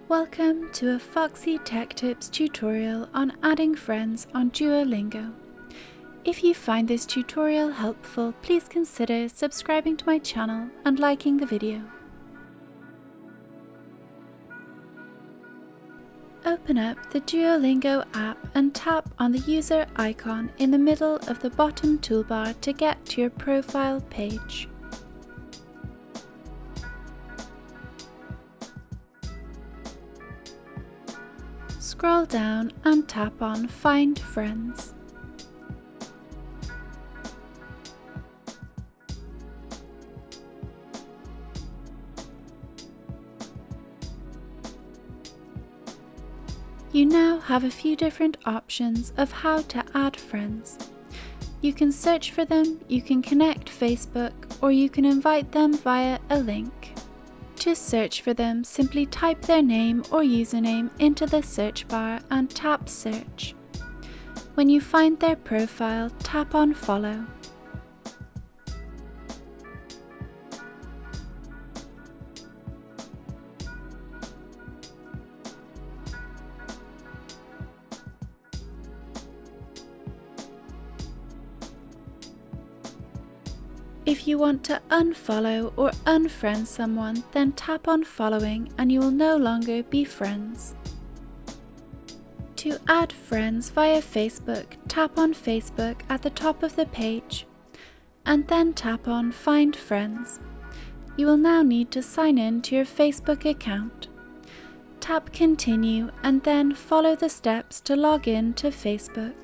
Welcome to a Foxy Tech Tips tutorial on adding friends on DuoLingo. If you find this tutorial helpful, please consider subscribing to my channel and liking the video. Open up the DuoLingo app and tap on the user icon in the middle of the bottom toolbar to get to your profile page. Scroll down and tap on Find Friends. You now have a few different options of how to add friends. You can search for them, you can connect Facebook, or you can invite them via a link. To search for them, simply type their name or username into the search bar and tap Search. When you find their profile, tap on Follow. If you want to unfollow or unfriend someone, then tap on Following and you will no longer be friends. To add friends via Facebook, tap on Facebook at the top of the page and then tap on Find Friends. You will now need to sign in to your Facebook account. Tap Continue and then follow the steps to log in to Facebook.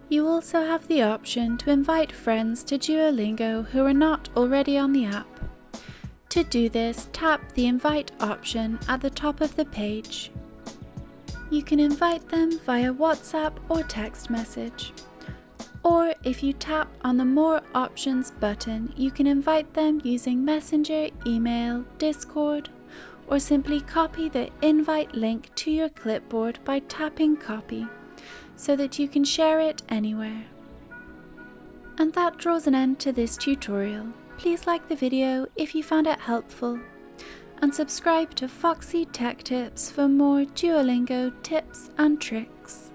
You also have the option to invite friends to DuoLingo who are not already on the app. To do this, tap the Invite option at the top of the page. You can invite them via WhatsApp or text message. Or if you tap on the More Options button, you can invite them using Messenger, email, Discord, or simply copy the invite link to your clipboard by tapping Copy, so that you can share it anywhere. And that draws an end to this tutorial. Please like the video if you found it helpful, and subscribe to Foxy Tech Tips for more DuoLingo tips and tricks.